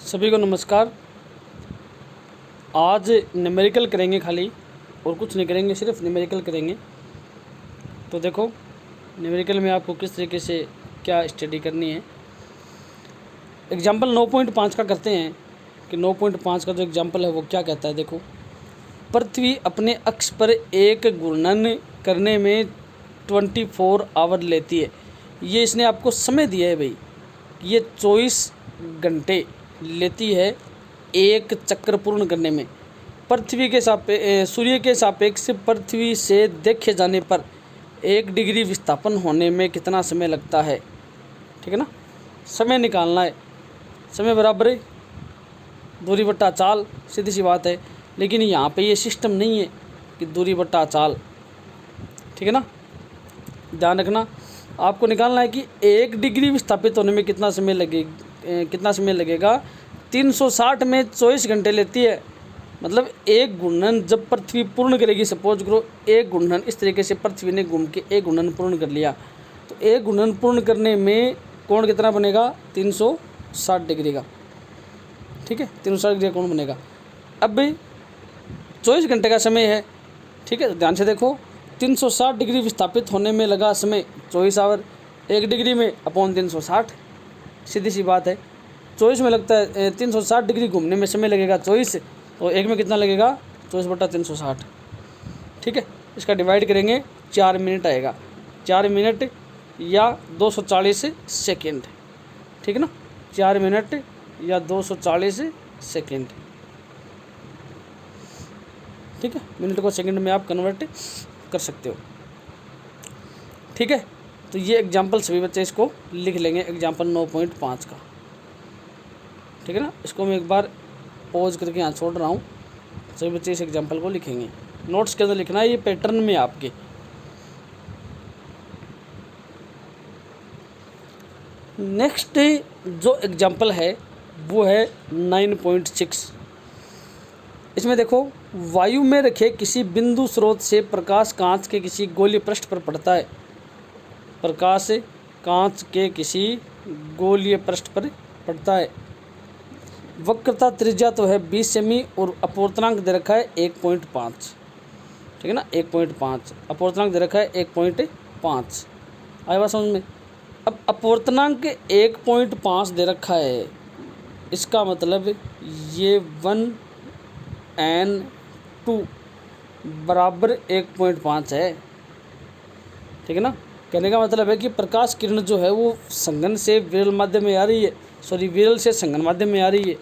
सभी को नमस्कार। आज न्यूमेरिकल करेंगे खाली, और कुछ नहीं करेंगे, सिर्फ न्यूमेरिकल करेंगे। तो देखो न्यूमेरिकल में आपको किस तरीके से क्या स्टडी करनी है। एग्जाम्पल 9.5 का करते हैं कि 9.5 का जो एग्जाम्पल है वो क्या कहता है। देखो, पृथ्वी अपने अक्ष पर एक घूर्णन करने में 24 आवर लेती है। ये इसने आपको समय दिया है भाई, ये 24 घंटे लेती है एक चक्र पूर्ण करने में। पृथ्वी के सूर्य के सापेक्ष पृथ्वी से देखे जाने पर 1 डिग्री विस्थापन होने में कितना समय लगता है। ठीक है ना, समय निकालना है। समय बराबर है दूरी बट्टा चाल, सीधी सी बात है। लेकिन यहाँ पे ये सिस्टम नहीं है कि दूरी बट्टा चाल। ठीक है ना, ध्यान रखना। आपको निकालना है कि 1 डिग्री विस्थापित होने में कितना समय लगेगा। 360 में 24 घंटे लेती है। मतलब एक घूर्णन जब पृथ्वी पूर्ण करेगी, सपोज करो एक घूर्णन इस तरीके से पृथ्वी ने घूम के एक घूर्णन पूर्ण कर लिया, तो एक घूर्णन पूर्ण करने में कोण कितना बनेगा, 360 डिग्री का। ठीक है, 360 डिग्री का कोण बनेगा। अब 24 घंटे का समय है। ठीक है, ध्यान से देखो, 360 डिग्री विस्थापित होने में लगा समय 24 आवर। 1 डिग्री में अपॉन 360, सीधी सी बात है। 24 में लगता है 360 डिग्री घूमने में समय लगेगा 24, तो एक में कितना लगेगा, 24/360। ठीक है, इसका डिवाइड करेंगे 4 मिनट आएगा, 4 मिनट या 240 सेकेंड। ठीक है ना, 4 मिनट या 240 सेकेंड। ठीक है, मिनट को सेकंड में आप कन्वर्ट कर सकते हो। ठीक है, तो ये एग्जाम्पल सभी बच्चे इसको लिख लेंगे, एग्जाम्पल 9.5 का। ठीक है ना, इसको मैं एक बार पॉज करके यहाँ छोड़ रहा हूँ, सभी बच्चे इस एग्जाम्पल को लिखेंगे। नोट्स के अंदर लिखना है, ये पैटर्न में आपके। नेक्स्ट जो एग्जाम्पल है वो है 9.6। इसमें देखो, वायु में रखे किसी बिंदु स्रोत से प्रकाश कांच के किसी गोलीय पृष्ठ पर पड़ता है। प्रकाश कांच के किसी गोलीय पृष्ठ पर पड़ता है। वक्रता त्रिज्या तो है 20 सेमी और अपवर्तनांक दे रखा है 1.5। ठीक है ना, 1.5 अपवर्तनांक दे रखा है 1.5। आया बात समझ में। अब अपवर्तनांक 1.5 दे रखा है, इसका मतलब ये 1n2 बराबर 1.5 है। ठीक है ना, कहने का मतलब है कि प्रकाश किरण जो है वो संघन से विरल माध्यम में आ रही है, विरल से संघन माध्यम में आ रही है।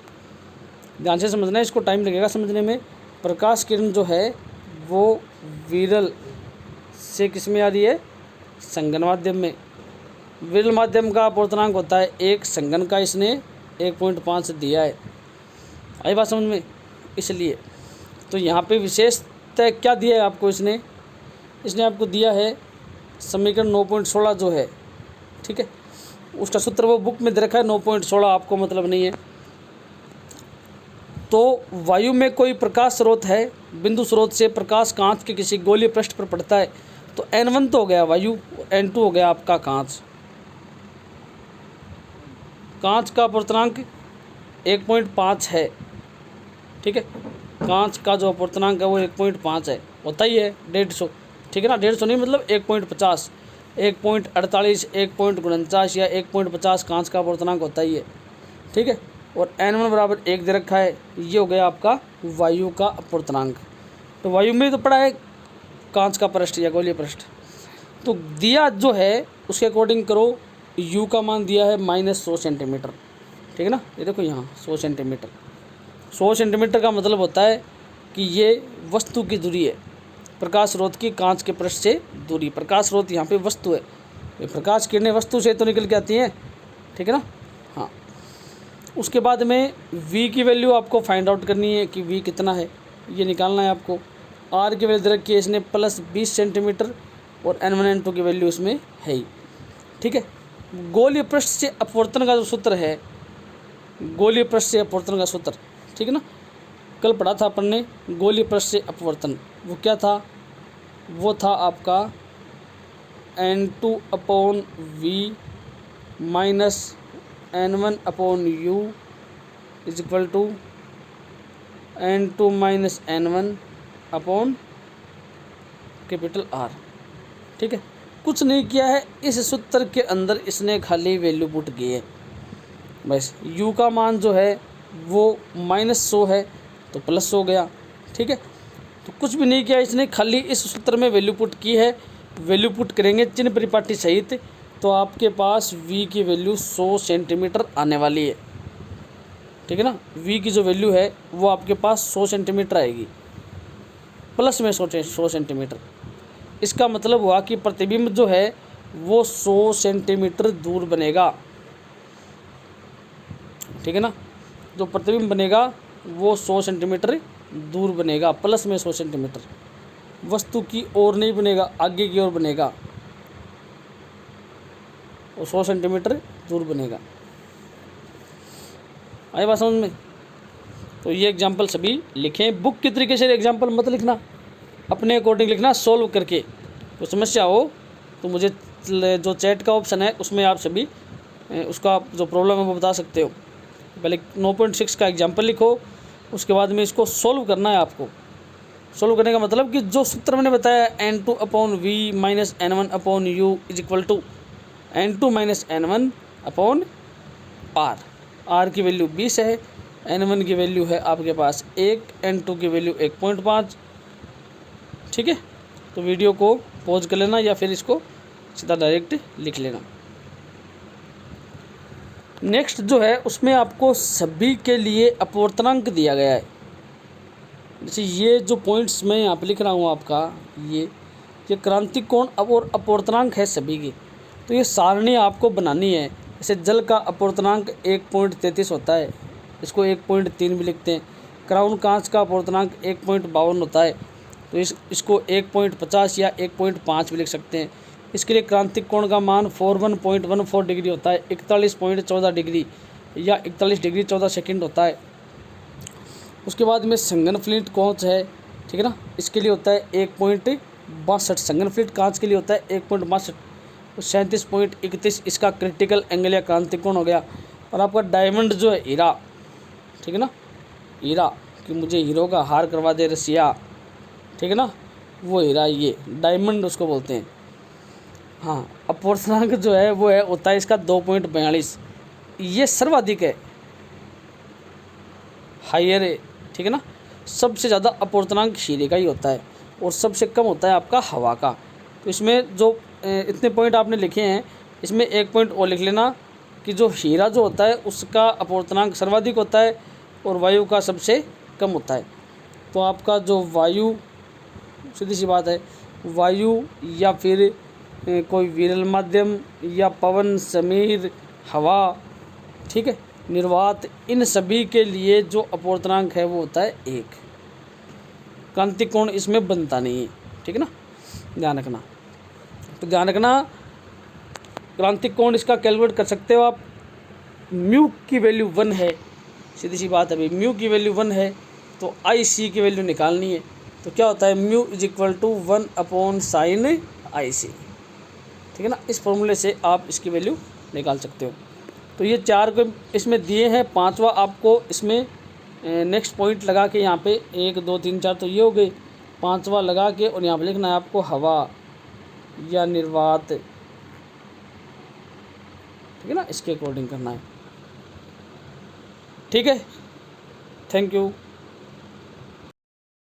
ध्यान से समझना है, इसको टाइम लगेगा समझने में। प्रकाश किरण जो है वो विरल से किस में आ रही है, संघन माध्यम में। विरल माध्यम का अपवर्तनांक होता है 1, संघन का इसने 1.5 दिया है। आई बात समझ में। इसलिए तो यहाँ पे विशेषतः क्या दिया है आपको, इसने आपको दिया है समीकरण 9.16 जो है। ठीक है, उसका सूत्र वो बुक में दे रखा है 9.16, आपको मतलब नहीं है। तो वायु में कोई प्रकाश स्रोत है, बिंदु स्रोत से प्रकाश कांच के किसी गोलीय पृष्ठ पर पड़ता है, तो n1 तो हो गया वायु, n2 हो गया आपका कांच। कांच का अपवर्तनांक 1.5 है। ठीक है, कांच का जो अपवर्तनांक है वो 1.5 है, होता ही है 150। ठीक है ना, 150 नहीं मतलब 1.50, 1.48, 1.49 या 1.50 कांच का अपवर्तनांक होता ही है। ठीक है, और n1 बराबर 1 दे रखा है, ये हो गया आपका वायु का अपवर्तनांक। तो वायु में तो पड़ा है कांच का पृष्ठ या गोलीय पृष्ठ। तो दिया जो है उसके अकॉर्डिंग करो, u का मान दिया है -100 सेंटीमीटर। ठीक है ना, ये देखो यहाँ 100 सेंटीमीटर। 100 सेंटीमीटर का मतलब होता है कि ये वस्तु की दूरी है, प्रकाश स्रोत की कांच के पृष्ठ से दूरी। प्रकाश स्रोत यहाँ पे वस्तु है, ये प्रकाश किरणें वस्तु से तो निकल के आती हैं। ठीक है ना, हाँ। उसके बाद में v की वैल्यू आपको फाइंड आउट करनी है कि v कितना है, ये निकालना है आपको। r की वैल्यू रखी है इसने +20 सेंटीमीटर, और n1 n2 की वैल्यू इसमें है ही। ठीक है, गोलीय पृष्ठ से अपवर्तन का जो सूत्र है, गोलीय पृष्ठ से अपवर्तन का सूत्र, ठीक है ना, कल पढ़ा था अपन ने। गोलीय पृष्ठ से अपवर्तन वो क्या था, वो था आपका n2/v - n1/u is equal to N2 minus N1 upon capital R। ठीक है, कुछ नहीं किया है, इस सूत्र के अंदर इसने खाली वैल्यू पुट की है बस। u का मान जो है वो -100 है तो प्लस हो गया। ठीक है, तो कुछ भी नहीं किया इसने, खाली इस सूत्र में वैल्यू पुट की है। वैल्यू पुट करेंगे चिन्ह परिपाटी सहित तो आपके पास v की वैल्यू 100 सेंटीमीटर आने वाली है। ठीक है ना, v की जो वैल्यू है वो आपके पास 100 सेंटीमीटर आएगी, प्लस में 100 सेंटीमीटर। इसका मतलब हुआ कि प्रतिबिंब जो है वो 100 सेंटीमीटर दूर बनेगा। ठीक है ना, जो प्रतिबिंब बनेगा वो 100 सेंटीमीटर दूर बनेगा, प्लस में 100 सेंटीमीटर। वस्तु की ओर नहीं बनेगा, आगे की ओर बनेगा, वो 100 सेंटीमीटर दूर बनेगा। आई बात समझ में? तो ये एग्जाम्पल सभी लिखें। बुक के तरीके से एग्जाम्पल मत लिखना, अपने अकॉर्डिंग लिखना, सोल्व करके। तो समस्या हो तो मुझे जो चैट का ऑप्शन है उसमें आप सभी उसका जो प्रॉब्लम है वो बता सकते हो। पहले 9.6 का एग्जाम्पल लिखो, उसके बाद में इसको सोल्व करना है आपको। सोल्व करने का मतलब कि जो सूत्र मैंने बताया N2 upon V minus N1 upon U is equal to N2 minus N1 upon R। R की वैल्यू 20 है, N1 की वैल्यू है आपके पास 1, N2 की वैल्यू 1.5। ठीक है, तो वीडियो को पॉज कर लेना या फिर इसको सीधा डायरेक्ट लिख लेना। नेक्स्ट जो है उसमें आपको सभी के लिए अपवर्तनांक दिया गया है। जैसे ये जो पॉइंट्स मैं यहाँ पे लिख रहा हूँ आपका, ये क्रांतिक कोण और अपवर्तनांक है सभी की। तो ये सारणी आपको बनानी है। जैसे जल का अपवर्तनांक 1.33 होता है, इसको 1.3 भी लिखते हैं। क्राउन कांच का अपवर्तनांक 1.52 होता है, तो इसको 1.50 या 1.5 भी लिख सकते हैं। इसके लिए क्रांतिक कोण का मान 41.14 डिग्री होता है, 41.14 डिग्री या 41 डिग्री 14 सेकंड होता है। उसके बाद में संघन फ्लिंट कांच है, ठीक है ना, इसके लिए होता है 1.62। संघन फ्लिंट कांच के लिए होता है 1.62। 37.31 इसका क्रिटिकल एंगल या क्रांतिक कोण हो गया। और आपका डायमंड जो है हीरा, ठीक है ना, हीरा कि मुझे हीरो का हार करवा दे रसिया, ठीक है ना, वो हीरा, ये डायमंड उसको बोलते हैं। हाँ, अपवर्तनांक जो है वो है होता है इसका 2.42, ये सर्वाधिक है, हायर है। ठीक है ना, सबसे ज़्यादा अपवर्तनांक हीरे का ही होता है और सबसे कम होता है आपका हवा का। तो इसमें जो इतने पॉइंट आपने लिखे हैं, इसमें एक पॉइंट और लिख लेना कि जो हीरा जो होता है उसका अपवर्तनांक सर्वाधिक होता है और वायु का सबसे कम होता है। तो आपका जो वायु, सीधी सी बात है, वायु या फिर कोई विरल माध्यम या पवन, समीर, हवा, ठीक है, निर्वात, इन सभी के लिए जो अपवर्तनांक है वो होता है 1। क्रांतिक कोण इसमें बनता नहीं है। ठीक है ना, ध्यान रखना। तो ध्यान रखना, क्रांतिक कोण इसका कैलकुलेट कर सकते हो आप। म्यू की वैल्यू 1 है, सीधी सी बात है भाई, म्यू की वैल्यू 1 है तो IC की वैल्यू निकालनी है। तो क्या होता है, mu is equal to 1 upon sine IC। ठीक है ना, इस फॉर्मूले से आप इसकी वैल्यू निकाल सकते हो। तो ये 4 को इसमें दिए हैं, 5वां आपको इसमें नेक्स्ट पॉइंट लगा के यहाँ पे 1 2 3 4 तो ये हो गए, 5वां लगा के और यहाँ पे लिखना है आपको हवा या निर्वात। ठीक है ना, इसके अकॉर्डिंग करना है। ठीक है, थैंक यू।